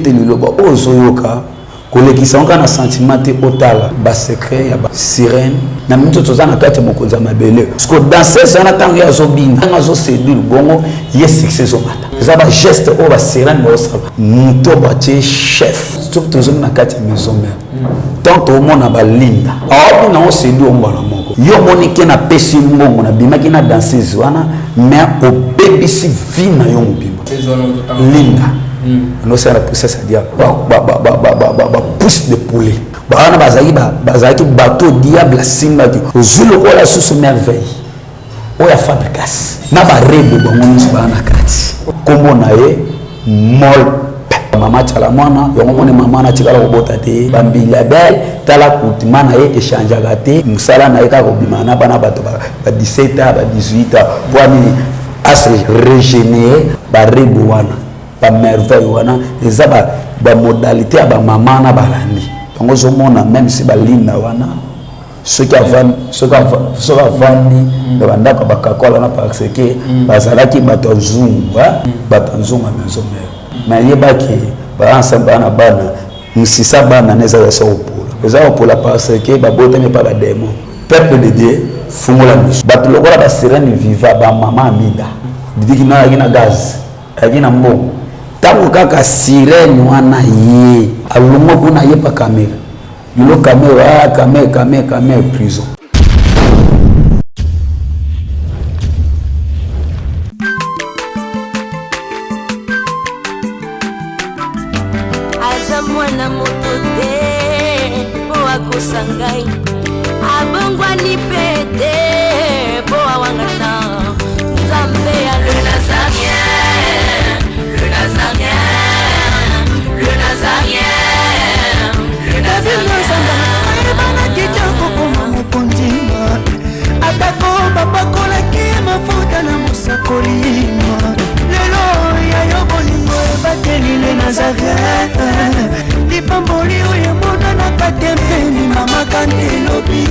ete liloba ozoyoka kolekisa onka na sentiment te otala ba secret ya ba sirène na mito tozana kati mokonza mabele parce que dans ces ans tant ya zobinga ngazo séduire bongo ye succès zomata ça ba geste o ba sirène bo sa muto ba chef tout tozona na kati maison mère tant au monde ba linda awa na o séduire o mbala moko yo monike na pesi mbongo na bimaki na danseuse wana mais o bebisi vie na yo mobimba linda nous c'est la princesse dia pousse de poulet bana bazaki bateau diable simba ki zulu ko la sous merveille o ya fabrikas na ba rebo bango bana kati kombo na ye mol mama chala mwana yongo mone mama na tikala kobota te bambila bel tala kutima na ye échange agate musala na ye ka kobimana bana bato ba 17 ba 18 pour ni as régénérer ba rebo wana ba merveille wana eza ba modalité ya ba mama na balandi donc ozomona même si balinda wana ceux qui avandi na bandaka bakakola na parce que bazalaki bato nzunga maison mère mais yebaki ba ensemble na bana musisa bana neza ya sopola eza opola parce que babotami pa ba démon peuple de Dieu fungola miso bato lokola ba sirène viva ba mama amida didiki na yina gaz yina mbongo tango kaka sirène wana ye alungo kuna ye pa caméra yilo caméra prison aza mwana moto te po akosangai abongwani pete po awangata nzambe ya le nazarien le nazarien le nazarien le nazarien ebana kitoko koma mokondima atako bapakolaki mafuta na mosakolima lelo yayo bolingo ebateli le nazarien lipamboli oyo emonanaka te mpeni mama kandi elobi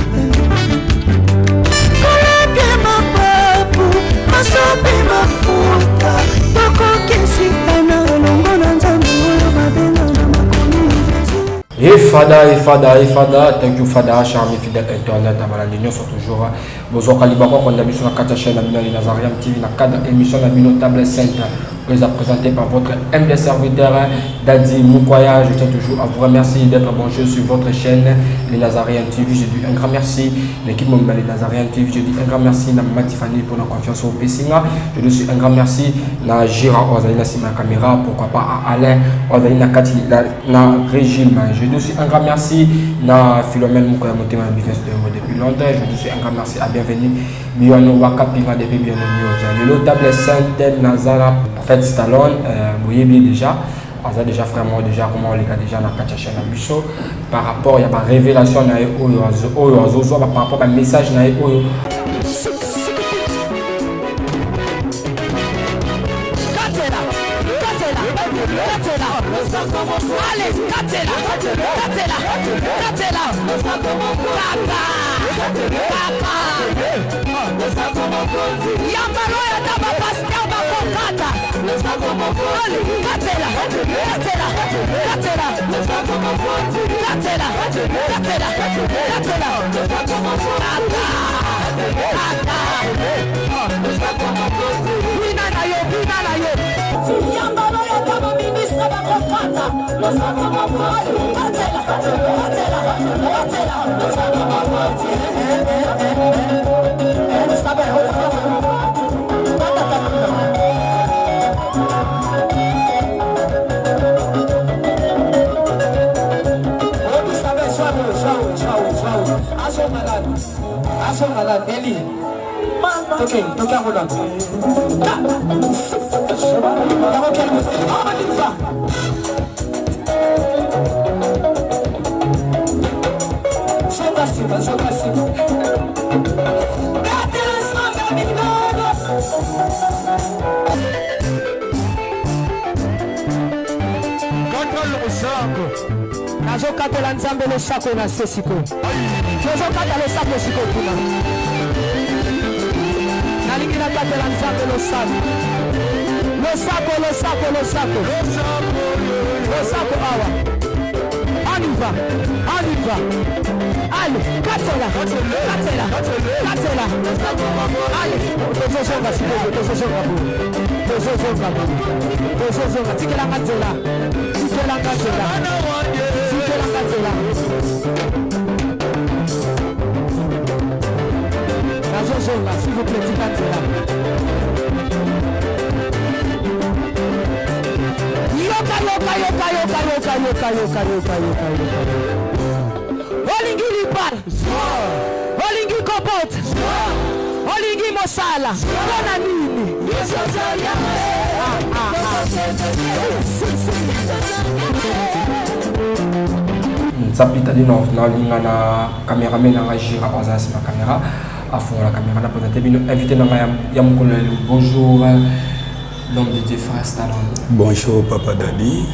koleke mapapu masopi mafuta tokokisikana elongo na nzambe oyo babenga na makomi Et Fada, thank you Fada, charmé fidèle internet, à la ligne sont toujours besoin Kalibako, qu'on a mis sur la 4 chaîne, la Nazarian TV, la 4 émission, la Table Sainte, que vous a présenté par votre humble serviteur, Dadi Moukoya. Je tiens toujours à vous remercier d'être branché sur votre chaîne, les Nazarian TV. Je dis un grand merci, l'équipe Mobile les Nazarian TV. Je dis un grand merci à Mme Tiffany pour la confiance au Pessinga. Je dis un grand merci à Gira Ozalina Sima Caméra, pourquoi pas à Alain Ozalina Kati, na régime. Je dis aussi un grand merci à Philomène Moukoya Motema Business depuis longtemps. Je dis un grand merci à Bienvenue Biono Waka Pinga depuis Bienvenue. Le table Sainte Nazara Prophète Stallone, vous voyez bien déjà. On a déjà vraiment déjà comment on les a déjà dans la chaîne Bisso par rapport il y a pas révélation na par rapport à message na Nazokatela nzambe le sako na sesiko. Nazokatela le sako siko kuna. Nalikina katela nzambe le sako. Le sako. On y va. Allez, Katela. Allez, s'il vous plaît, Olingi Lipal, Olingi Kopot, Olingi Mosala, Kona nini? Zapita di no linga na cameraman na gira ozas na caméra à fond la caméra na présenté bino invité na ya mukolo. Bonjour l'homme de Dieu frère Stallone. Bonjour Papa Dadi.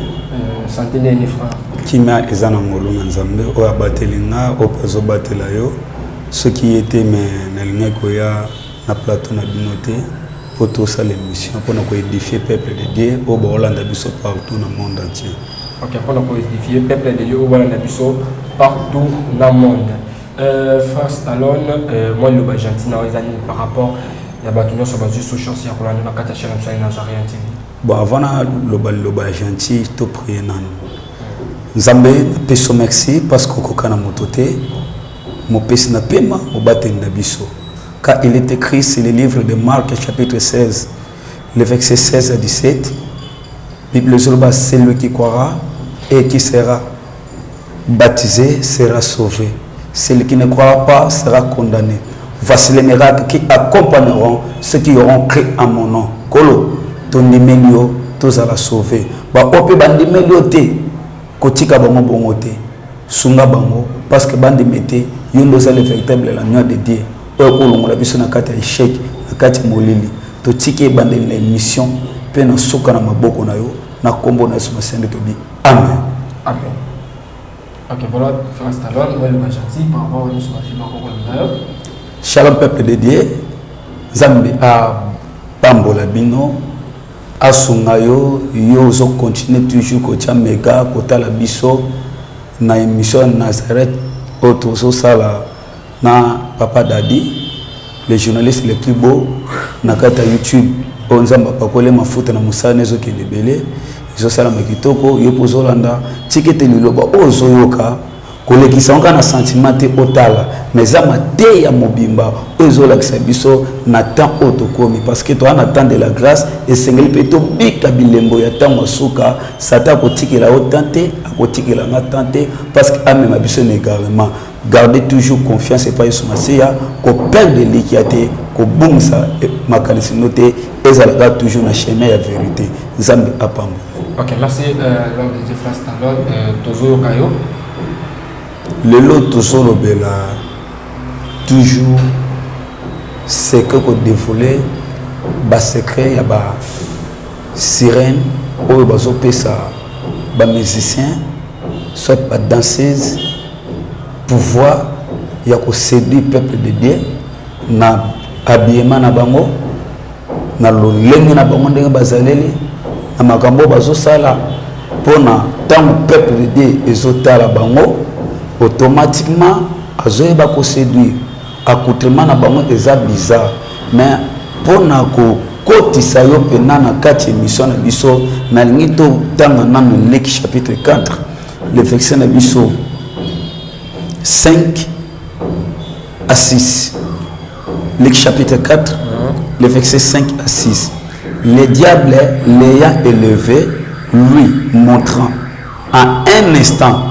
Santé ni frère. Kimia ezana ngolo na Nzambe o abatelinga o pazo batela yo ce qui était mais na linga ko ya na plateau na binoté pour tout ça l'émission pour nous édifier peuple de Dieu au Bolanda biso partout dans le monde entier. OK, pour nous édifier peuple de Dieu au Bolanda biso partout dans le monde. Frère Stallone, moi le Argentine par rapport ya batuno so bazu social ya ko na kata chala msali Nazarien TV. Bon avant le Argentine to prier nan. Nzambe peso merci parce que kokana mototé mo pesi na pema mo batenda biso. Car il est écrit c'est le livre de Marc chapitre 16 le verset 16 à 17. Bible Zoloba, celui qui croira et qui sera baptisé sera sauvé. Celui qui ne croira pas sera condamné. Voici les miracles qui accompagneront ceux qui auront cru en mon nom. Kolo, ton numéro, tous à la sauver. Ba ope bandi meliote, kotika bango bongote, sunga bango, parce que bandi mete, yondo za le véritable la nuit de Dieu. Oyo kolongola biso na kati ya échec, na kati molili. To tike bandi la mission, pe na soka na maboko na yo, na kombo na Yesu Masende tobi. Amen. Amen. OK, voilà, frère Stallone, moi le Argentine par rapport à nous sur la Shalom peuple de Dieu, Zambi a Bambola Bino, a Sungayo, yo zo continue toujours kotia mega kota la biso na émission Nazareth autour sala na Papa Dadi, les journalistes les plus beaux na kata YouTube, onzamba pakole mafuta na musane zo ke lebele, zo sala makitoko yo pozolanda tikete liloba ozo yoka kolekisa onka na sentiment te otala mais ama te ya mobimba ozo lakisa biso na temps otokomi parce que toi en attend de la grâce et sengeli peto bika bilembo ya temps suka sata kotikela otante akotikela na tante parce que ame mabiso négalement gardez toujours confiance et pas Yesu Masia ko perdre likiate ko bungsa makanisi noté ezalaka toujours na chemin ya vérité Nzambe apambo. OK, merci l'homme de Dieu frère Stallone tozo kayo. Le lot toujours bela toujours c'est que qu'on dévoile bas secret ya ba sirène ou bazo pesa ba musicien soit ba danseuse pouvoir ya ko séduire peuple de Dieu na habillement na bango na lolenge na bango ndenge bazaleli na makambo bazo sala pona tant peuple de Dieu ezotala bango automatiquement azoyeba ko séduire accoutrement na bango eza bizarre mais pona ko kotisa yo pena na kati émission na biso na lingi to tanga na Luc chapitre 4 le verset na biso 5 à 6. Luc chapitre 4 le verset 5 à 6. Le diable l'ayant élevé lui montrant en un instant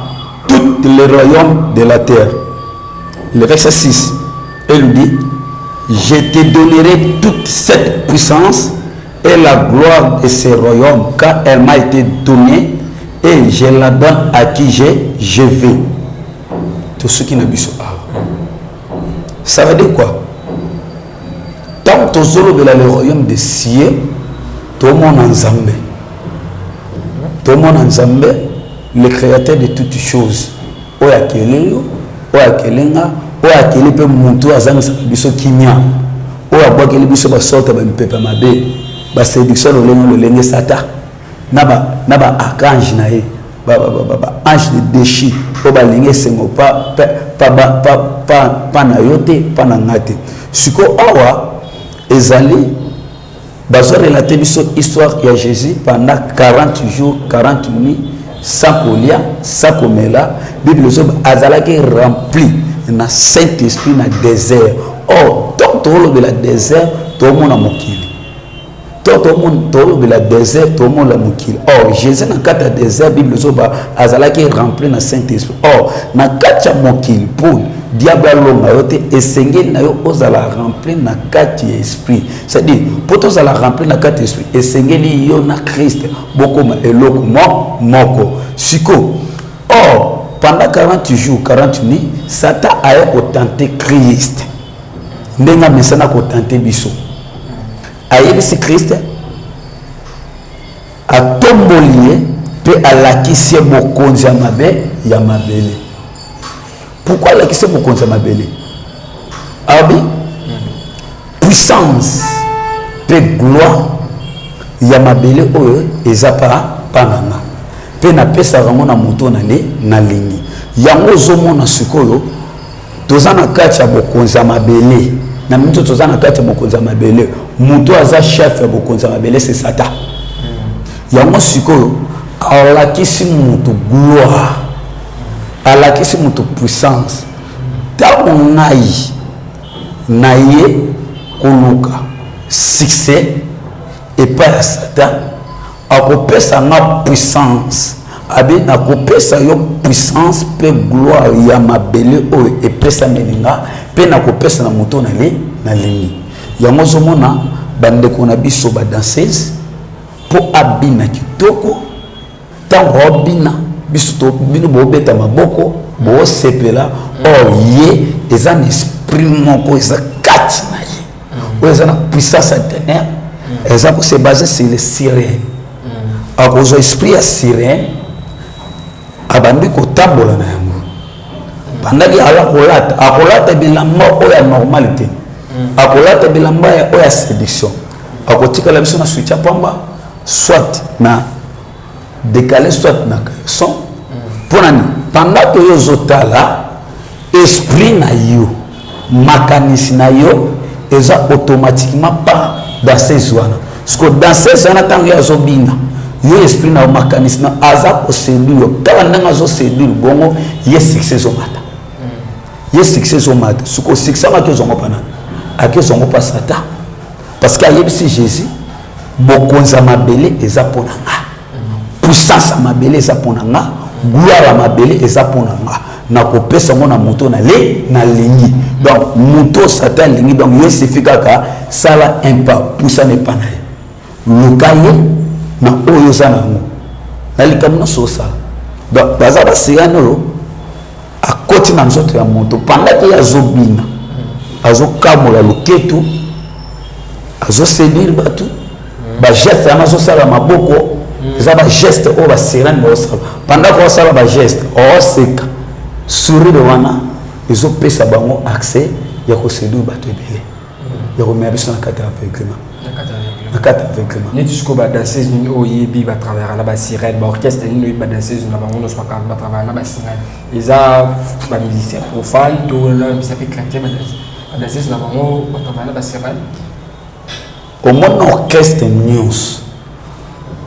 tout le royaume de la terre. Le verset 6, il dit, je te donnerai toute cette puissance et la gloire de ce royaume, car elle m'a été donnée et je la donne à qui je veux. Tout ce qui n'a pas ça veut dire quoi? Tant que tu as le royaume de cieux, tout le monde en Zambé. Tout le monde en Zambé, le créateur de toutes choses. Oya kelelo, oya kelenga, oya kele pe muntu azangisa biso kimia. Oya bwa kele biso ba sorte ba mpepa mabe, ba séduction lolenge sata. Naba archange na ye. ange de déchi po balingi esengo pa na yo te pa na nga te siko awa ezali bazorelate biso histoire ya Jésus pendant 40 jours 40 nuits sans kolia sans komela Bible zo azalaki rempli na Saint-Esprit na désert. Or tant que le désert tout le monde a mokili tout le monde la désert tout le monde a mokili. Or Jésus na kata désert Bible zo azalaki rempli na Saint-Esprit. Or na kata mokili pour diable longa yote esengeli na yo ozala rempli na kati esprit. C'est-à-dire pour tous ala rempli na kati esprit esengeli yo na Christ bokoma eloko moko siko. Or pendant 40 jours 40 nuits Satan a tenté Christ ndenga mesana ko tenté biso ayebisi Christ atombolie pe alakisi bokonzi ya mabele. Pourquoi alakisi bokonzi ya mabele? Abi puissance pe gloire ya mabele oyo eza pa nanga pe na pesa rango na moto na lingi yango zomona sikoyo toza na kati ya bokonzi ya mabele na mito toza na kati ya bokonzi ya mabele moto aza chef ya bokonzi ya mabele c'est Satan. Yango sikoyo alakisi moto gloire alakisi moto puissance tango ngai na ye koluka succès epai ya Satan akopesa nga puissance abe nakopesa yo puissance pe gloire ya mabele oyo epesa meninga pe nakopesa na moto na lingi yango zomona bandeko na biso ba danseuse po abina kitoko tango obina biso to bino bo beta maboko bo sepela or ye eza na esprit moko eza kati na ye oyo eza na puissance éternelle eza ko se baser sur les sirènes akozo esprit ya sirène abandi kotambola na yango bandaki ala akolata bilamba oyo normalité akolata bilamba oyo séduction akotikala biso na switch pamba soit na décaler soit na son ponani pendant que yo zotala esprit na yo makanisi na yo eza automatiquement pas dans ces wana parce que dans ces wana tango ya zobina yo esprit na makanisi na aza ko séduire kala ndanga zo séduire bongo ye succès zo mata ye succès zo mata suko succès ma ke zongo pana ake zongo pa Satan parce que ayebisi Jésus bokonza mabele eza pona nga puissance mabele eza pona nga gloire mabele eza pona nga na kopesa ngona moto na lingi donc moto Satan lingi donc ye suffit kaka sala un pas poussa ne pas na lukaye na oyo sana ngo na likamuna sosa donc baza basiyano akoti na nzoto ya moto pendant que yazobina azokamola loketu azoséduire batu ba geste amazo sala maboko eza ba geste o ba sirène ba osala pendant que osala ba geste o seka sourire wana ezo pesa bango accès ya ko séduire batu ebele ya ko mebiso na kata aveuglement na kata aveuglement ni jusqu'au ba danseuse ni oyebi ba travers la ba sirène ba orchestre ni ba danseuse na bango no swaka ba travers na ba sirène eza ba musicien profane to la ça fait chrétien ba danseuse na bango ba travers na ba sirène au mon orchestre news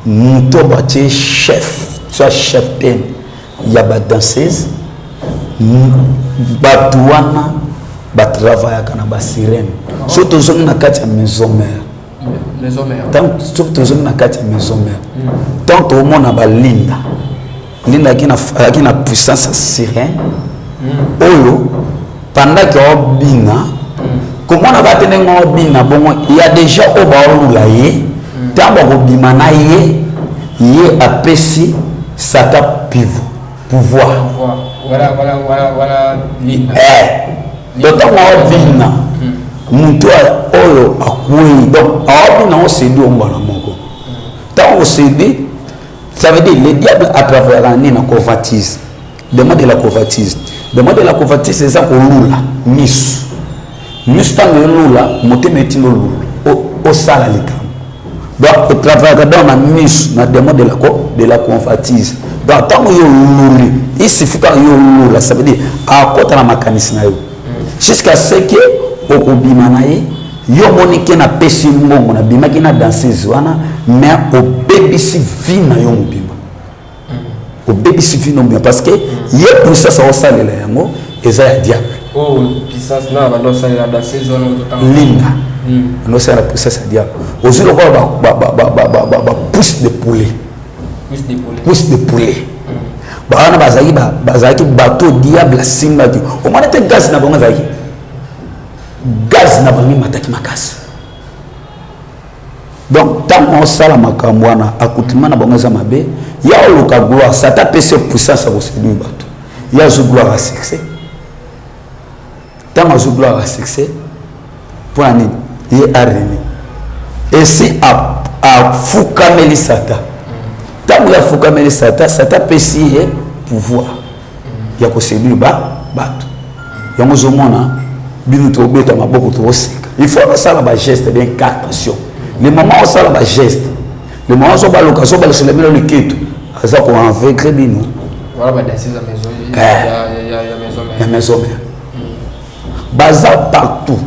muto batie chef soit chef ten ya ba danseuse batuana ba travailler kana ba sirène surtout zone na kati ya maison mère tant surtout zone na kati ya maison mère tant au monde ba linda qui na puissance ya sirène oyo pendant que obina comment on va tenir un bina bon il y a déjà au baolula ye tamba ko bima na ye apesi Satan pouvoir voilà donc on bina muto oyo akui donc on bina on se dit on bana moko tant on se dit ça veut dire le diable à travers l'année na convoitise demande de la convoitise c'est ça ko lula miss Mustang lula motema etino lula au sala likambo donc au travail dans la mise na demande de la convoitise donc tant que yo luli il suffit que yo lula ça veut dire à côté la makanisi na yo jusqu'à ce que okobima na ye yo monike na pesi mbongo na bima ki na danseuse wana mais obebisi vie na yo mobimba obebisi vie na mobimba parce que ye puissance au salela yango eza ya diable oh puissance na bando salela danseuse wana linda no c'est la puissance ya diable aussi le ba pousse de poulet pousse de poulet bana bazaki bateau diable simbaki o mona te gaz na bango zaki gaz na bango mataki makasi donc tant on sala makambo wana akutima na bango za mabe ya oluka gloire ça t'a pèsé puissance à séduire bateau ya zo gloire à succès tant on gloire à succès pour ani ye arini et si a fukameli sata tant ya fukameli sata ça t'a pèsé pouvoir ya ko séduire bateau yango zo mona binu to beta maboko to osika il faut ça la geste bien captation le moment où ça la geste le moment où ba lokaso ba se lever le keto aza ko envaincre binu voilà ba danser la maison ya maison baza partout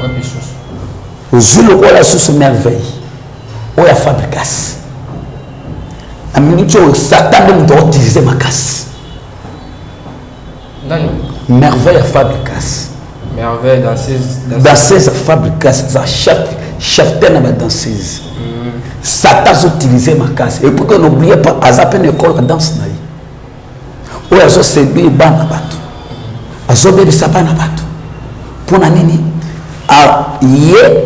ouais bisos ozulu ko la sous merveille o ya fabricasse a minute satan de doit utiliser ma casse merveille à fabricasse merveille danseuse fabricasse ça chef na ba danseuse Satan a utilisé ma casse et pour que n'oubliez pas azapen école la danse na yi o azo séduire bana bato azo bebe sapana bato pour na nini a ye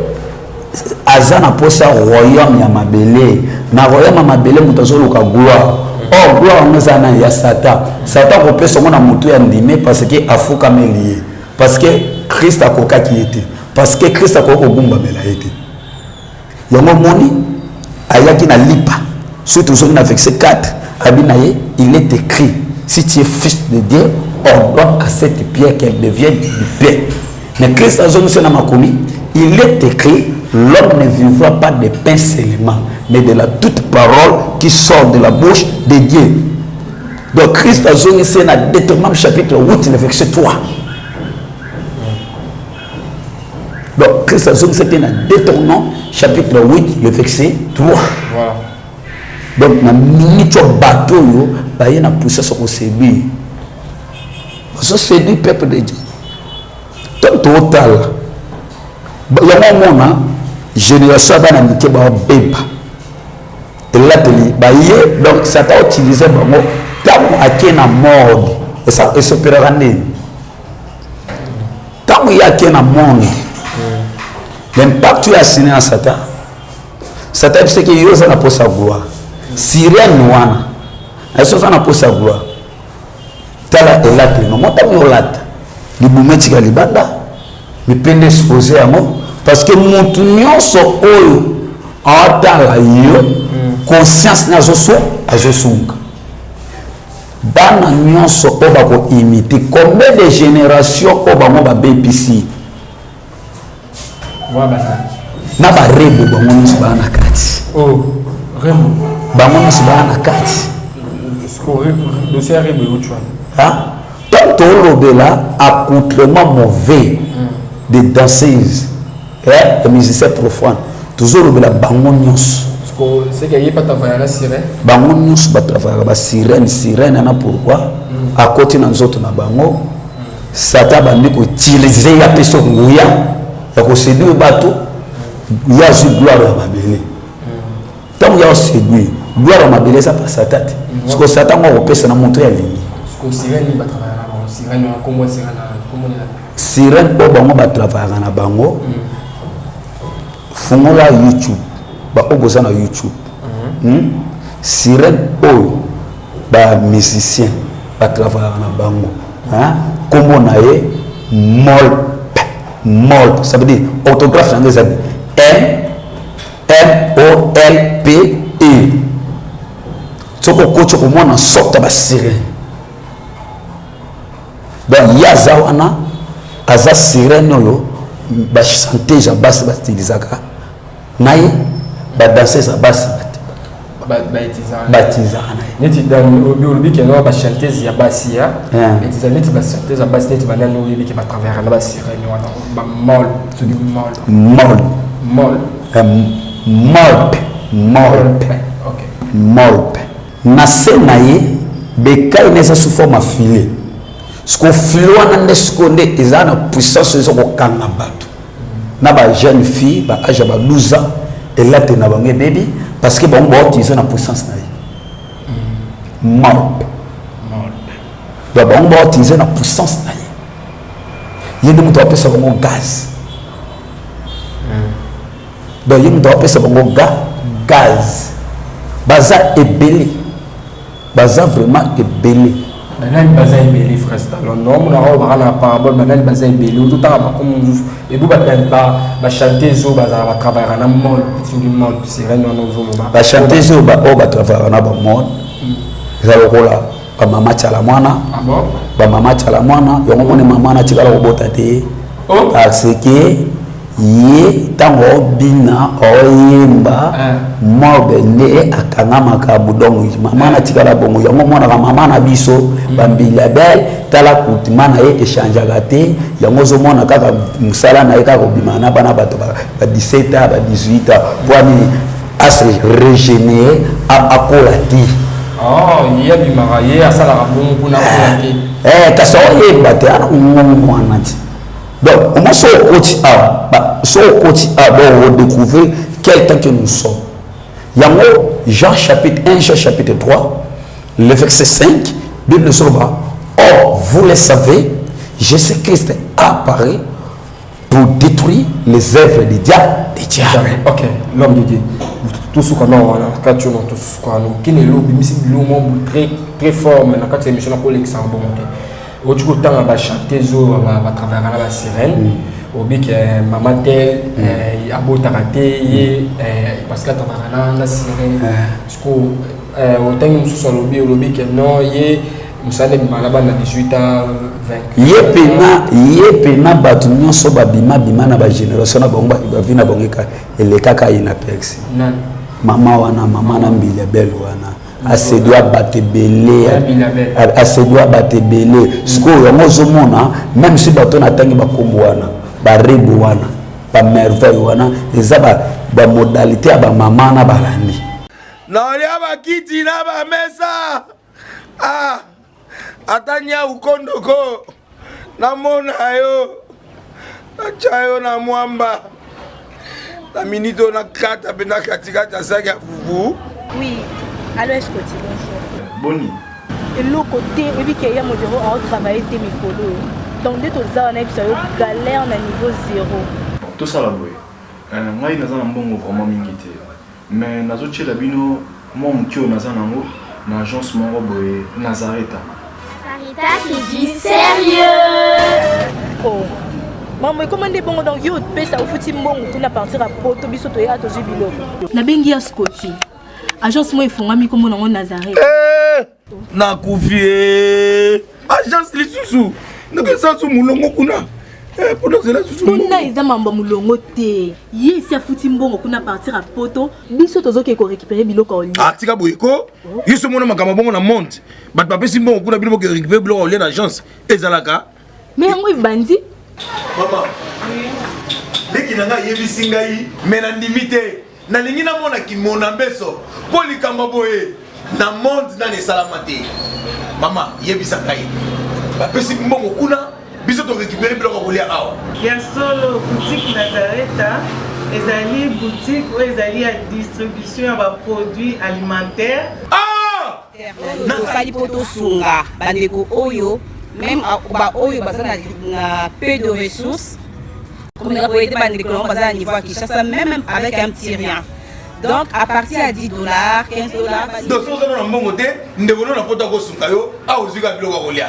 azana posa royaume ya mabele na royaume ya mabele mutazo luka gloire oh gloire ngazana ya Satan ko pesa mona mutu ya ndime parce que afuka melié parce que Christ a koka qui était parce que Christ a koka gumba mela était yango moni ayaki na lipa surtout sur na verset 4 abinaye il est écrit si tu es fils de Dieu ordonne à cette pierre qu'elle devienne du pain mais Christ a zonné na makomi il est écrit l'homme ne vivra pas de pain seulement mais de la toute parole qui sort de la bouche de Dieu. Donc Christ a zonné na Deutéronome chapitre 8 le verset 3. Donc Christ a zonné na Deutéronome chapitre 8 le verset 3. Voilà. Donc na minute bateau yo ba yena pousser sur séduire. Ça séduit peuple de Dieu. Total. Yango mona génération bana mike ba beba. Et là donc ça t'a utilisé bango tant à na mode et ça et s'opérera né. Tant il y a na monde. L'impact tu as signé à Satan. Satan c'est que yo ça na pour sa gloire. Sirène wana. Eso ça na pour sa gloire. Tala et là no mota mi olata. Libumeti ka libanda. Mi pende exposé à moi parce que mon nyonso oyo atala yo conscience na zoso azosunga bana nyonso o ba ko imiter combien de générations o ba mo ba BPC wa ba na ba rebo ba mo nsi bana kati oh rebo ba mo nsi bana kati sko le c'est rebo uchwa hein tant lobela accoutrement mauvais des danseuses et des musiciens profanes toujours lobela bango nyonso c'est qu'il n'y a pas travaillé à la sirène. Bango nyonso ba travailler ba sirène na pourquoi à côté na nzoto na bango Satan bandi ko utiliser ya peso nguya ya ko séduire bato ya zu gloire ya mabele tant ya séduire gloire ya mabele ça pas Satan parce que Satan ko pesa na monto ya lingi parce que sirène ba travailler na sirène comment sirène o bango ba travailler na bango fungola YouTube ba ogoza na YouTube sirène oyo ba musicien ba travailler na bango hein comme na ye mol ça veut dire orthographe en anglais MOLPE soko kocho ko mona sokta ba sirène donc yazawana aza sirène oyo ba chanter ja basse ba stylisaka naye ba danser sa basse batizaka na ye neti olobi ke no bachantese ya basi ya etiza neti bachantese ya basi neti banani oyebi ke batravers na basirene wana bamol soki molpe na se na ye bekai na eza sous forme ya filet siko filet wana nde siko nde eza na puissance eza kokanga bato na bajeune fille baage ya ba 12 ans elate na bango ebebi parce que bango bautilize na puissance na ye molpe donc bango bautilize na puissance na ye ye nde moto apesa bango gaz donc ye moto apesa bango gaz baza ebele baza vraiment ebele banani baza ebele frère talon non na roba na parabole banani baza ebele tout temps ba comme et bu ba chanter zo baza ba travailler na mol sur du mol sirène non zo ba chanter zo ba o ba travailler na ba mol za lokola ba mama chala mwana ba mama chala mwana yo ngomone mama na tikala robota te parce que ye tango bina oyemba mobe ne akanga makabu dongo mama na tikala bongo yango mona ka mama na biso bambila bel tala kutima na ye échange gate yango zo mona kaka musala na ye ka bima na bana bato ba 17 ans ba 18 ans poani as régénérer akola ti ye bima ye asala ka bongo kuna ko kaso ye bate ana ngombo wana ti donc on se coach on découvrir quel temps que nous sommes. Yango Jean chapitre 1 Jean chapitre 3 le verset 5 Bible soba or vous le savez Jésus-Christ apparaît pour détruire les œuvres du diable. OK, l'homme de Dieu. Tout ce qu'on a quand tu tout ce qu'on a qui est l'homme très fort mais quand c'est mission pour l'exemple bon tu temps à chanter zo à travers la sirène au bic maman tel abotaraté parce que travers la sirène parce que au temps nous sur le bic non yé musale malaba na 18 ans 20 ye pena batu nyonso babima bima na ba génération na bongo ba vina bongeka elekaka ina pex mama wana mama na mbila belle wana asedwa batebele asedwa batebele siko yango zomona même si bato na tangi bakombo wana ba rebu wana ba merveille wana eza ba modalité ya ba mama na balandi na olia bakiti na ba mesa atanya ukondoko na mona yo na chayo na mwamba na minito na kata pena katikata saka fufu. Oui. Alors est-ce que tu bonjour Boni et le côté oui qu'il y a mon bureau à travailler tes micros donc dès tout ça on est sur galère na niveau 0 tout ça là boy ngai naza na mbongo vraiment mingi te mais nazo tchela bino moi mutio naza nango na agence moko boy Nazareta c'est du sérieux. Oh maman comment des bongo donc yo pesa au futi mbongo tout na partir à poto biso to ya to jubilo na bengi ya Scotty agence moi ifungami comme on Nazareth na kufie agence lisusu ndeke sansu mulongo kuna pour nous là susu kuna eza mamba mulongo te ye si afuti mbongo kuna partir à poto biso tozoke ko récupérer biloko oli tika boyeko yiso mona makamba bongo na monte bat papesi mbongo kuna biloko récupérer biloko oli na agence ezalaka mais yango bandi mama leki nanga yebisi ngai mais na ndimite na lingi na mona kimona mbeso po likamba boye na monde na nesalama te mama yebisa ngai bapesi mbongo kuna biso to récupérer biloko kolia awa ya solo boutique Nazareta ezali boutique ou ezali ya distribution ya ba produits alimentaires nasali poto sunga bandeko oyo même ba oyo bazana na peu de ressources comme la boîte bandeko on bazana à niveau à Kinshasa même avec un petit rien. Donc à partir à $10, $15. Donc si on a un bon côté, nous devons nous apporter au sungayo à ozuga biloko kolia.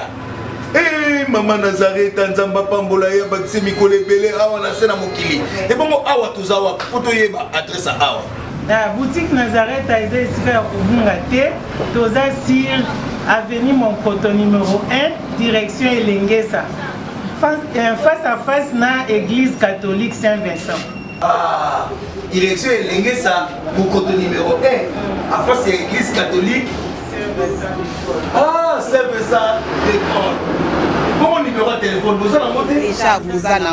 Maman Nazareth Nzamba Pambola ya bakisi mikole belé awa na sena mokili. Et bongo awa tozawa poto yeba adresse awa. La boutique Nazareth a été ici à Ubungate, toza sur avenue Monkoto numéro 1, direction Elengesa. Face à face na église catholique Saint-Vincent. Direction Elengesa, Monkoto numéro 1. En face, c'est l'église catholique. Ah, c'est ça, l'école. Bon numéro de téléphone, vous avez monté déjà, vous avez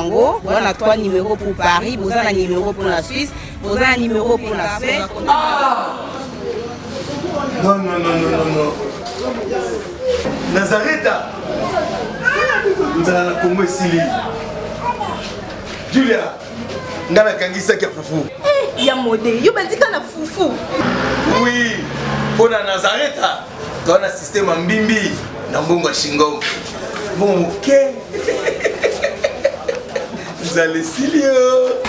on a 3 numéros pour Paris, vous avez un numéro pour la Suisse, vous avez un numéro pour la Suède. Ah non. Nazareth, nous allons la Congo ici. Julia, nous allons kangisa kia fufu. Eh, ya modé, yo bandika na fufu. Oui, pour la Nazareth, tu as un système en bimbi, dans Bongo Shingo. Bon, ok. Vous allez sérieux.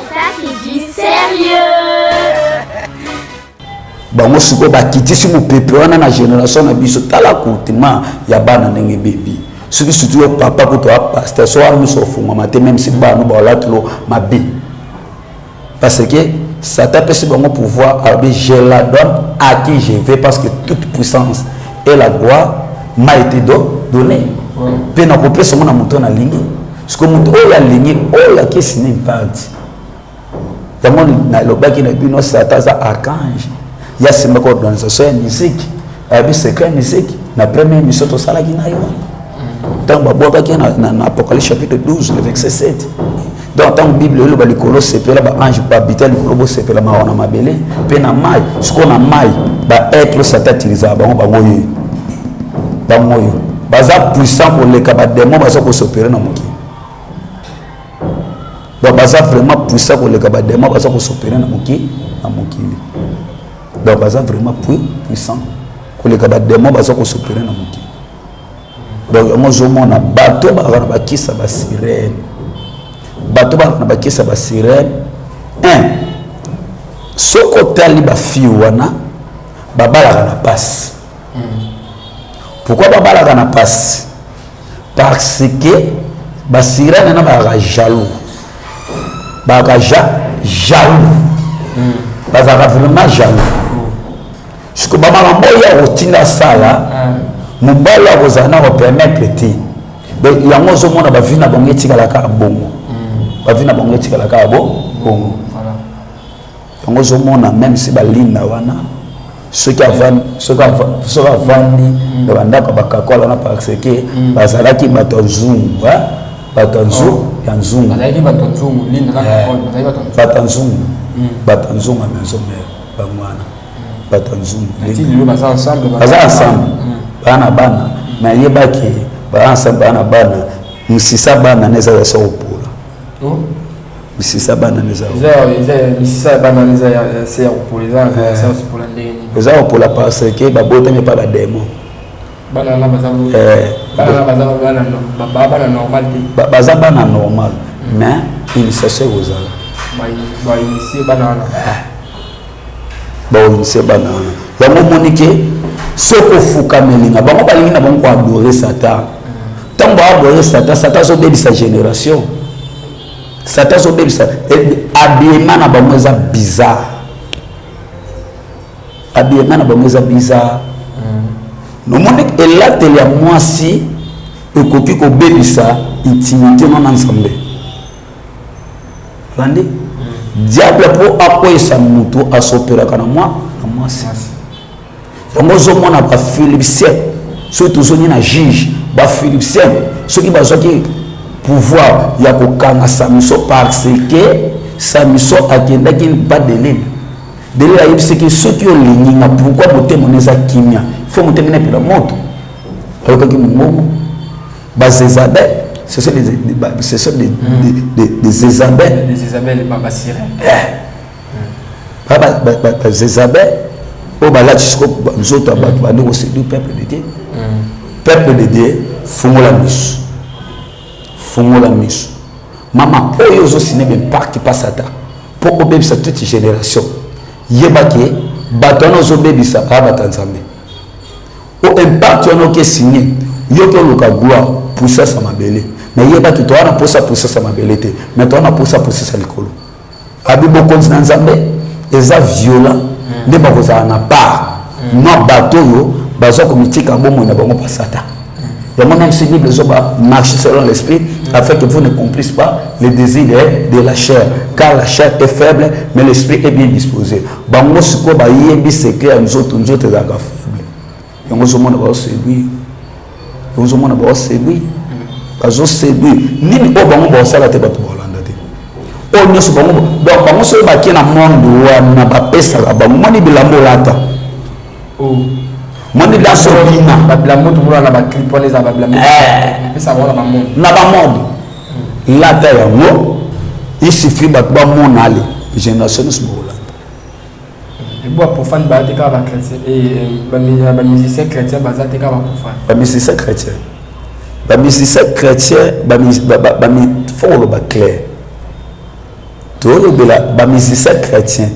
Ça c'est du sérieux. Bango siko bakitisi mu pepe wana na génération na biso tala kultima ya bana ndenge baby. Soki surtout yo papa ko to pasteur so wa miso funga mate même si bana ba latlo mabe. Parce que ça t'a permis bango pouvoir avec je la donne à qui je veux parce que toute puissance et la gloire m'a été donnée. Pe na kopé somo na muto na lingi. Siko muto o ya lingi o ya kesi ni parti. Yango na lobaki na bino Satan za archange. Il y a une organisation de musique, il y a un secret de musique, la première mission de Salaki Naïwa. Dans l'Apocalypse chapitre 12, le verset 7. Dans la Bible, il y a un colo, c'est là, ange, habiter le colo, c'est là, on a ma belle, puis na maille, ce qu'on a maille, être Satan utilisé, bamoyo. Baza puissant pour les capables des mots, baza pour s'opérer dans mon qui. Donc baza vraiment puissant pour les capables des mots, baza pour s'opérer dans mon qui, donc baza vraiment puissant pour les capables des mots, baza pour s'opérer dans mon qui. Donc moi je m'en a bateau ba kisa ba sirène. Bateau ba kisa ba sirène. Soko tali ba fiwana babala na passe. Pourquoi babala na passe? Parce que ba sirène na ba jaloux. Ba jaloux. Baza vraiment jaloux. Ce que babala moya otinda sala. Mobala kozana ko permettre ti donc yango zo mona ba vina bango etikala ka bongo ba vina bango etikala ka bongo voilà yango zo mona même si ba linda wana ceux qui avant de banda ka bakakola na parce que bazalaki batonzungu batonzungu ya nzungu bazalaki batonzungu linda ka batonzungu batonzungu maison mère bangwana batonzungu ils baza ensemble bana mais yebaki bana musisa bana neza ya sopola musisa bana neza musisa bana neza ya sopola za sopola ndeni za sopola parce que babota me pa ba demo bana la baza bana normal baza bana normal mais il s'est ozala ba initier bana initier bana yango monike soko fuka melinga bango balingi na bango adorer Satan tango adorer Satan so débisa génération Satan so débisa habillement na bango eza bizarre habillement na bango eza bizarre no moni elateli ya mwasi ekoki ko bébisa intimité na nzambe bandi diable pour akoyesa mutu asoperaka na mwasi yango ozomona baphilipsien soki tozoni na juge baphilipsien soki bazwaki pouvoir ya kokanga Samson parce que Samson akendaki ba delile ayebisaki soki olinginga pourquoi motema neza kimia faut motema na pela moto ayokaki mongongo bazezabel ce sont des Isabelle baba sirène baba Isabelle au balati nzoto bato bande ko séduire peuple de Dieu peuple de Dieu fungola miso mama oyo zo siné ben parti pas Satan pour obébisa toute génération yebaki bato na zo bébisa ba batanzambe o impact ono ke signé yoko loka gloire puissance à mabele mais yebaki to ana posa puissance à mabele te mais to ana posa puissance à likolo abibo konzi na nzambe eza violent nde bakozala na part no bato oyo bazwa komitika bomoi na bango pa Satan Il y a même si Bible marcher selon l'esprit, afin que vous ne compreniez pas les désirs de la chair. Car la chair est faible, mais l'esprit est bien disposé. Bango siko ba yebi secret à nous autres faibles. Yango zomo na ba séduire. Yango zomo na ba séduire. Bazo séduire. Nini o bango ba sala te ba to bolanda te. O nyoso bango donc bango so ba ki na monde wa na ba pesa ba moni bilambo lata. Oh. Moni dans son bina. Ba bilambo to mona na ba clip les ba bilambo. Pesa wala ba monde. Na ba monde. Lata yango il suffit ba mona ali. Génération nous bolanda. Et pour profane ba te ka ba chrétien et ba musicien chrétien ba za te ka ba profane. Ba musicien chrétien. Ba musicien chrétien ba faut le ba clair. Tout le ba musicien chrétien.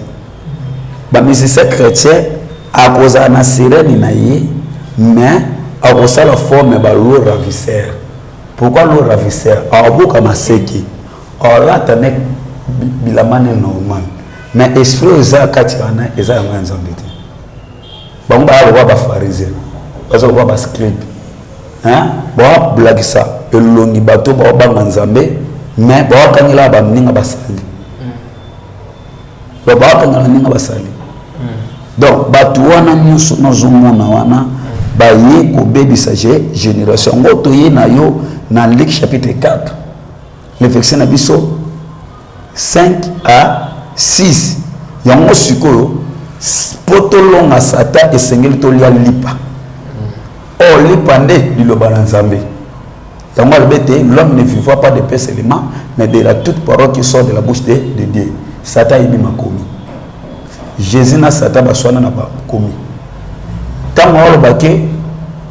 Ba musicien chrétien à cause de la sirène mais à cause de la forme de l'eau ravisseur. Pourquoi l'eau ravisseur? À beaucoup de seki. Alors là, tu as bilamane normal. Mais l'esprit est à Katiana et à Manzambiti. Bon, bah, on va pharisien. Parce qu'on va scribe. Hein? Bon, blague ça. Et l'on y bateau, bon, bah, Manzambé. Mais bon, quand il a bah, n'inga basali. Bon, bah, quand il a n'inga basali. Donc, batuana nyusu nazomona wana baye ko bebisa génération ngoto ye na yo na Luc chapitre 4 le verset na biso 5 à 6 yango sikoyo potolonga sata esengeli tolia lipa o lipa nde liloba na Nzambe yango albete l'homme ne vivra pas de pain seulement mais de la toute parole qui sort de la bouche de Dieu. Sata ibi makomi Jésus na Satan baswana na ba komi. Tango wala bake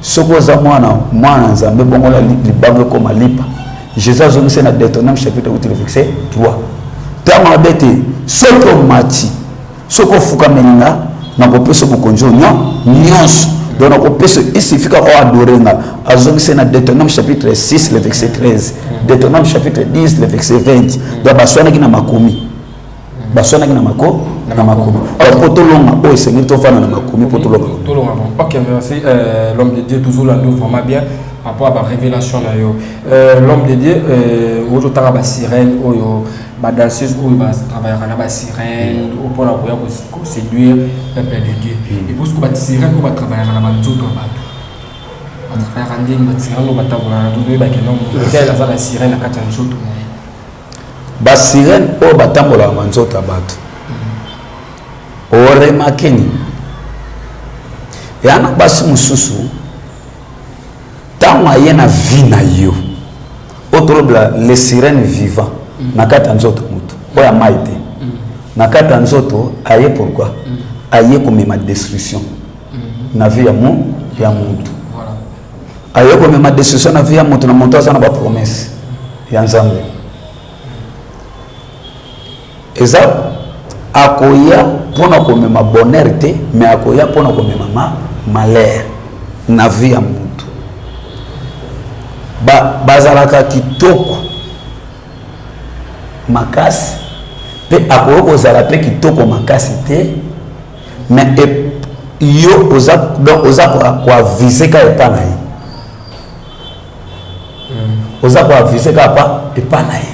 soko za mwana Nzambe bongo la libango koma lipa. Jésus azongise na Deutéronome chapitre 8 verset 3. Tango abete soko mati soko fuka melinga na kopesa mokonjo nyonso. Donc on peut il suffit qu'on adorer nga azongise na Deutéronome chapitre 6 le verset 13. Deutéronome chapitre 10 le verset 20. Donc baswana ki na makomi. Baswana ki na makomi. Ok, merci. L'homme de Dieu, toujours là, nous vraiment bien par rapport à la révélation. L'homme de Dieu, aujourd'hui, il y a des sirènes, il y a des danseuses, il y a des sirènes, pour la séduire le peuple de Dieu. Et pour ce que les sirènes, il y a des sirènes, Makeni yana basi mususu tama yena vina yo otrobla les sirènes vivants nakata nzoto mutu oya maite nakata nzoto aye pourquoi aye comme ma destruction na vie ya mutu aye comme ma destruction na vie ya mutu na mutu azana ba promesse ya Nzambe eza akoya pona komema bonheur te mais akoya pona komema malheur na vie ya mutu bazalaka kitoko makasi pe akoya kozala pe kitoko makasi te mais yo oza koavise ka epa na ye oza koavise ka epa na ye.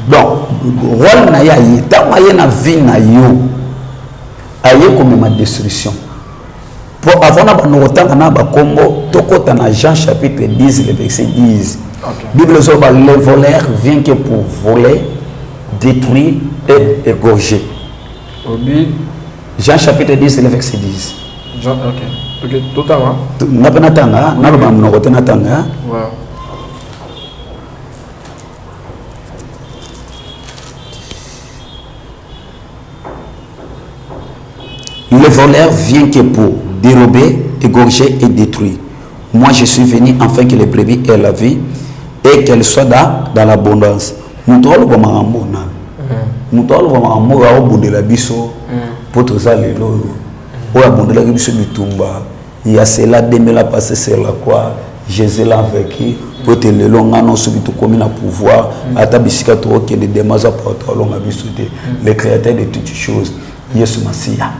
Donc, rôle na ya ye, tant aye na vie na yo, aye comme ma destruction. Pour avant na banotanga na ba kombo, tokota na Jean chapitre 10 le verset 10. Bible zoba le voleur vient que pour voler, détruire et égorger. Jean chapitre 10 le verset 10. Jean, ok, totalement. Na banatanga, na ba mnokota na tanga. Wow. Le voleur vient que pour dérober, égorger et détruire. Moi, je suis venu afin que les brebis aient la vie et qu'elles soient dans l'abondance. Nous devons le voir nous devons le voir au bout de la biso pour tous les lots. Au bout de la biso du Tumba. Il y a cela, demain la passé, c'est la quoi. Jésus l'a vécu. Pour te le long, non, subito comme il a pouvoir. À ta bicyclette, qui est des démas à porter, le créateur de toutes choses. Yesu Masia.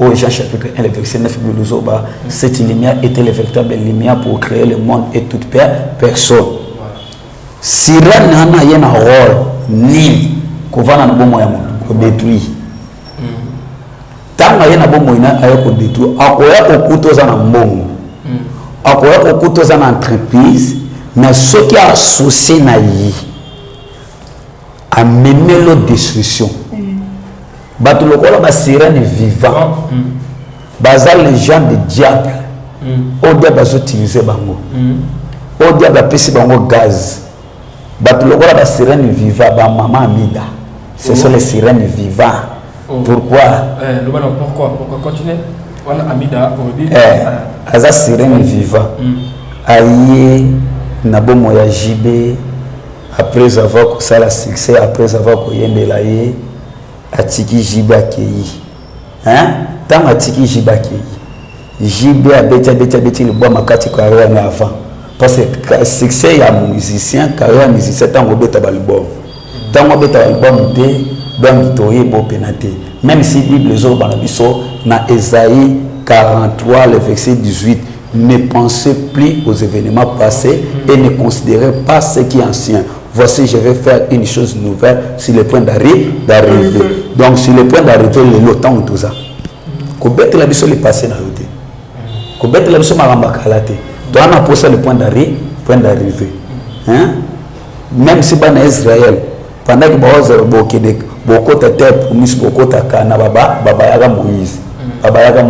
Au Jean chapitre 1, le verset 9, cette lumière était la véritable lumière pour créer le monde et toute personne. Sirène n'a un rôle ni qu'on va dans le bon moyen pour détruire. Tant qu'il y a un bon moyen pour détruire, il y a un couteau dans le monde. Il y a un couteau dans l'entreprise, mais ce qui est associé à mener la destruction. Bato lokola ba sirène vivant. Bazal les gens de diable. Au diable a utilisé bango. Au diable a pissé bango gaz. Bato lokola ba sirène vivant ba maman Amida. Ce sont les sirènes vivants. Pourquoi? Pourquoi continuer? Voilà Amida aza sirène vivant. Aïe nabo moya JB après avoir que ça la succès après avoir que yendela ye atiki JB akei. Hein? Tant atiki JB akei. JB a beti le bois makati kwa rien avant. Parce que succès ya musicien, carrière musicien tant obeta balbum. Tant obeta album té donc toye bo penate. Même si Bible zo banabiso na Ésaïe 43 le verset 18, ne pensez plus aux événements passés et ne considérez pas ce qui est ancien. Voici, je vais faire une chose nouvelle sur le point d'arriver. Donc, sur le point d'arriver, le temps ou tout ça. Kobete la biso le passé na yote. Kobete la biso maramba kalate. Donc, on a posé le point d'arriver. Hein? Même si dans Israël, pendant que beaucoup de terre promise, beaucoup de kana baba yaga Moïse. Baba yaga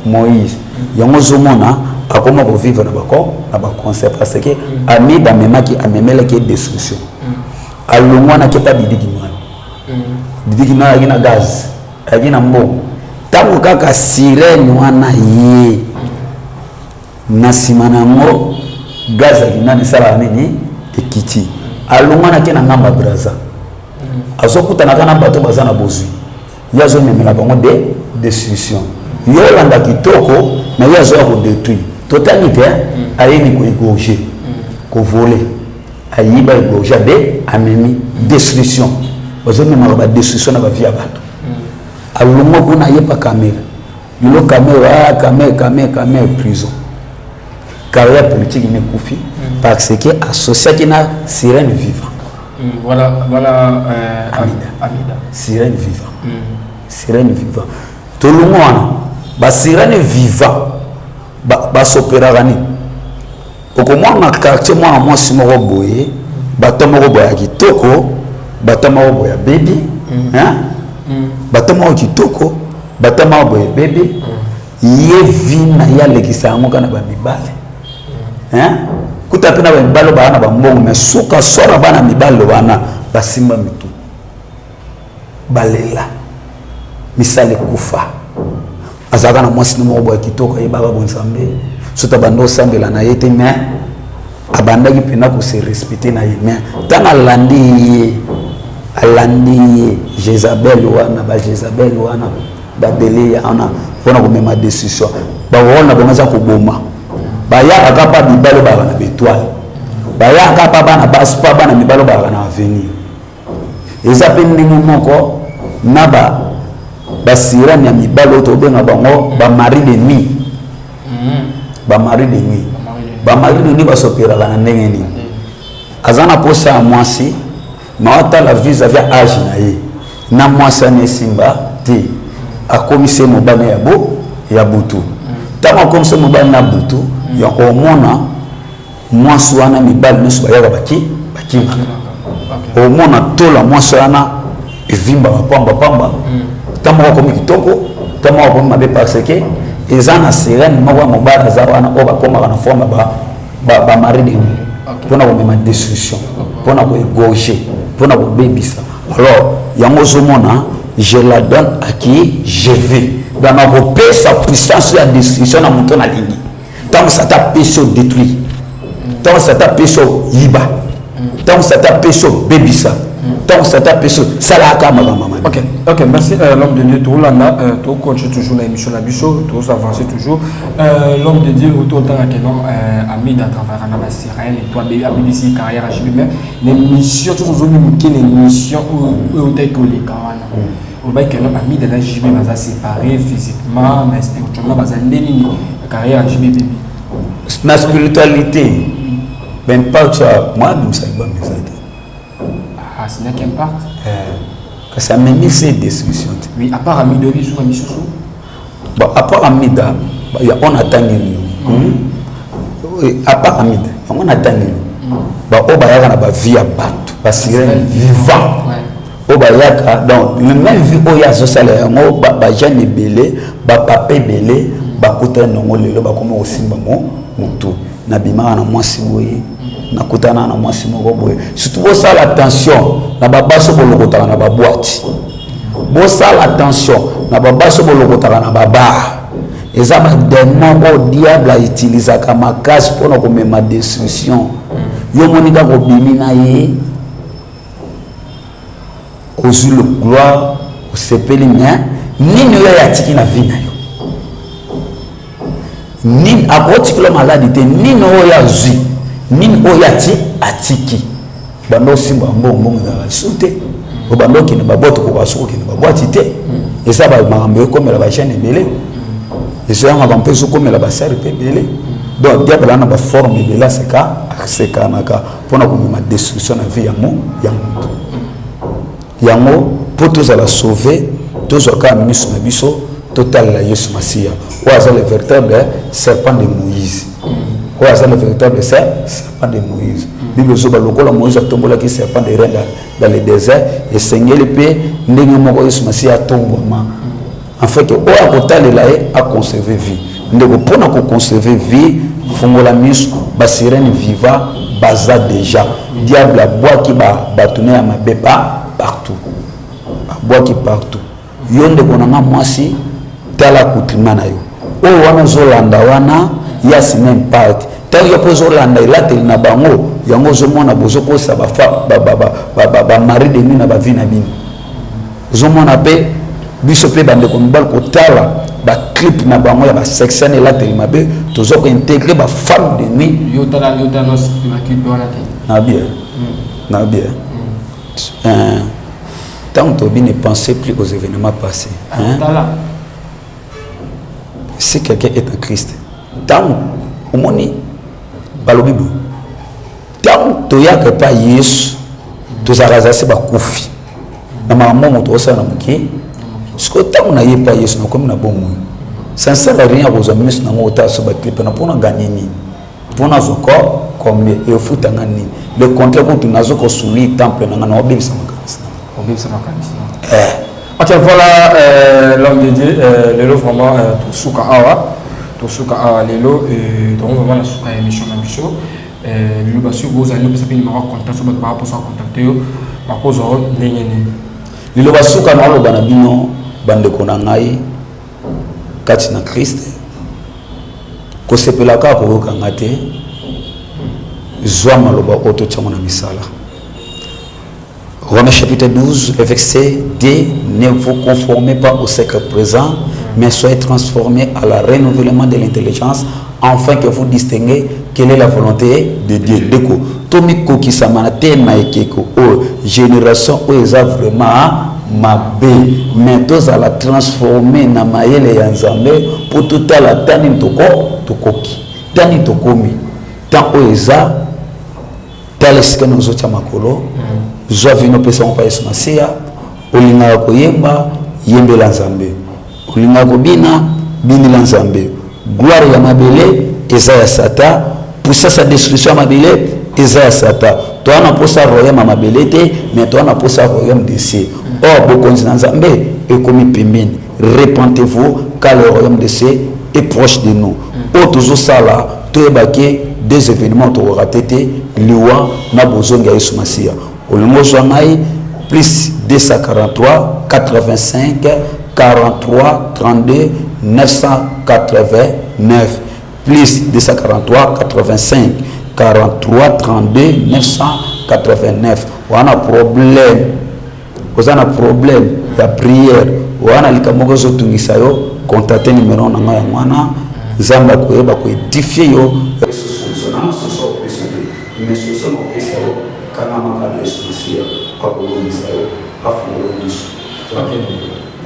Moïse. Yango zomona akoma ko vivre na ba concept parce que ami da mema ki amemela ki destruction. Alongwa na keta bidiki mwana. Bidiki na yina gaz. Yina mbo. Tango kaka sirène wana ye. Na simana ngo gaz akina ni sala nini ekiti. Alongwa na kena ngamba braza. Azokuta na kana bato bazana bozui. Yazo memela bango de destruction. Yolanda kitoko mais il y a zéro pour détruire totalité aïe ni ko égorger ko voler aïe ba égorger de amemi destruction ozo même ba destruction na ba vie abato alongo kuna yepa caméra le caméra prison carrière politique ne koufi parce que associé qui na sirène vivant voilà Amida sirène vivant tout le monde ba sirène vivant ba s'opérarani oko mwa quartier mwa simoko boye batomoko boya kitoko batomoko boya baby hein batomoko kitoko batomoko boya baby ye vina ya lekisa ngo kana ba mibale hein kuta pena ba mibalo bana ba mbongo mais suka sora bana mibalo bana basimba mitu balela misale kufa azaka na mwasi no moko kitoko ye baba bonsambe sota bando sambela na yete mais abandaki pena ko se respecter na ye mais tant alandi Jezabel wana ba délai ana pona ko mema décision ba wona bonaza ko boma ba ya akapa bibalo ba na bétoile ba ya akapa bana baspa bana mibalo ba na avenir ezape ndingo moko naba basirani ya mibalo to benga bango ba mari de nuit ba mari de nuit ba sopera na ndenge ni azana posa mwasi maata la visa via âge na ye na mwasi ne simba te akomise mobana ya butu tama akomise mobana na butu ya omona mwasi wana mibalo nusu ba yaka bakima omona tola mwasi wana evimba pamba tamo ko mi kitoko tamo ko mabe parce que ezana sirène mwa mobala za wana oba koma na forme ba mari de nuit pona ko mema destruction pona ko égorger pona ko bebisa alors yango zomona je la donne à qui je veux dans ma repère sa puissance la destruction na moto na lingi tant ça t'a péché détruit tant ça t'a péché yiba tant ça t'a péché bebisa tant ça t'a péché salaka maman. Ok, merci l'homme de Dieu, tout là, tout continue toujours l'émission la bicho, tout avancer toujours. L'homme de Dieu autour d'un canon Amida à travers un Sirène et toi BBC carrière à JB mais l'émission tout zone qui est l'émission où t'es collé carana. on va que nos amis de la JB va séparer physiquement mais spirituellement va s'endeler la carrière JB baby la spiritualité ben pas ça moi même ça va me ça ah c'est là qu'un part que ça m'a mis ces discussions oui à part ami de vie sur ami sous bon à part amida il y a on attend à part amida on attend bah on va y avoir la vie à battre parce que vivant obayaka donc le même vie oya zo salaire ngo ba jeune belé ba papa belé ba kutana ngo lelo ba komo osimba mo mutu na bima na mwasi boye na kutana na mwasi moko boye surtout bo sala attention na ba baso bolokota na ba boîte bo sala attention na ba baso bolokota na ba bar eza ba démon o diable utilise kama casse pour ko mema destruction yo monika ko bimi na ye aux le gloire au sepeli mais nini yo ya tiki na vie na yo nini akoti kilo maladi te nini o ya zui nini o ya ti atiki bando simba mbongo na sute o bando ki na baboto ko basuko ki na babwati te et ça ba mambe ko mela ba chaîne belé et ça on va penser ko mela ba serre pe belé donc diable na ba forme belé c'est ka naka pona ko ma destruction na vie ya mo yango pour tous à la sauver tous au cas mis na biso total la Yesu Masia ou à le véritable serpent de Moïse ou à le véritable serpent de Moïse Bible zo ba lokola Moïse atombola ki serpent de reine dans le désert et sengeli pe ndenge moko Yesu Masia tomboma en fait que o a total la a conserver vie ndeko pona ko conserver vie fongola miso ba sirène viva baza déjà diable a bois qui ba batourner à ma beba partout bois qui partout yonde konanga mwasi tala kutimana yo o wana zolanda wana yasi même part tant yo pozo landa ilatel na bango yango zo mona bozo ko sa ba ba mari de nuit na ba vie na bino zo mona pe biso pe bande ko mbal ko tala ba clip na bango ya ba section ilatel mabe tozo ko intégrer ba femme de nuit yo tala no clip wana te na bien tant que ne pensez plus aux événements passés. Hein? Si quelqu'un est en Christ, tant au moni, balobibo, tant que ya que pas Yesu, tous arrasés ba koufi. Na maman moto osa na muki, ce que tant na pas Yesu na comme na bon moi. Ça ne sert à rien aux amis na ngota so ba clip na pona gagner ni. Pona zoko combien et foot ngani. Le contrat contre nazo ko suli temple na ngana obi sama ok voilà l'homme de Dieu lelo vraiment tosuka awa lelo donc vraiment la suka émission na biso lelo basu boza lelo pesa pini mara contact so ba posa contacter yo ba kozo ndenge ni lelo basuka na loba na bino bande kona ngai kati na Christ ko sepela ka ko kangate zwa maloba oto chamona misala Romains chapitre 12, verset 2, ne vous conformez pas au siècle présent, mais soyez transformés à la renouvellement de l'intelligence, afin que vous distinguez quelle est la volonté de Dieu. Deko, Tomiko qui s'amanate maekeko, génération où ils ont vraiment mabé, mais tous à la transformer na maele yanzambe pour tout à la tani tokoki, tani tokomi, tant où ils ont talesika nous autres makolo. Zwa vino pesa mpa Yesu Masia olinga koyemba yembela nzambe olinga kobina binila nzambe gloire ya mabele eza ya sata puissance ya destruction ya mabele eza ya sata to ana posa royaume ya mabele te mais to ana posa royaume des cieux bokonzi na nzambe ekomi pembeni repentez-vous car le royaume des cieux est proche de nous toujours ça là toyebake des événements to raté liwa na bozongi ya Yesu Masia Olimo Zwangai plus 243 85 43 32 989 plus 243 85 43 32 989 wana problème ozana problème ya prière wana likamoko zo tungisa yo contacter numéro na nga ya mwana nzamba koyeba ko édifier yo Ok.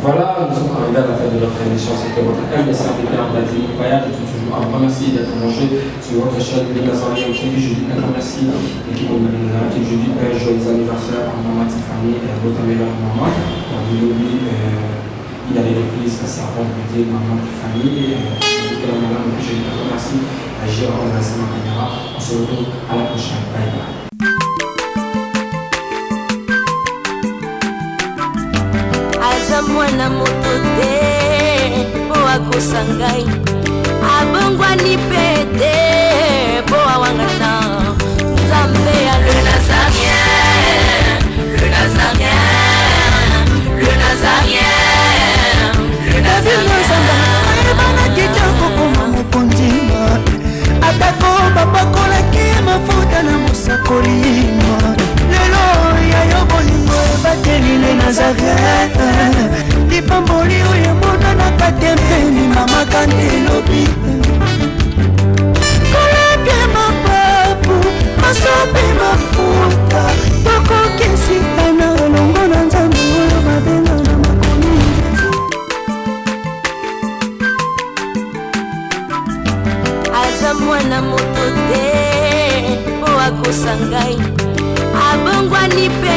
Voilà, nous sommes arrivés à la fin de notre émission. C'était votre MSR Péter Dati Paya. Je suis toujours un grand merci d'être mangé sur votre chaîne de Nazarien TV. Je dis un grand merci l'équipe de Nazarien TV. Je dis un joyeux anniversaire à maman Tiffany et à votre meilleure maman. Vous l'oubliez, il y a les reprises à sa rencontre maman Tiffany. Je dis un grand merci à Gérard de la caméra. On se retrouve à la prochaine. Bye bye. Mwana moto te po akosa ngai abongwani pete po awangata Nzambe ya le Nazarien, le Nazarien, le Nazarien, le Nazarien. Ebana kitoko koma mokondima atako bapakolaki mafuta na mosakolima lelo yayo bolingo ebateli le Nazarien lipamboli oyo emonanaka te mpeni mama kantelobi koleke mapapu masope mafuta tokokesika na olongo na Nzambe oyo babenga na makomi aza mwana moto te po akosa ngai abongwani pe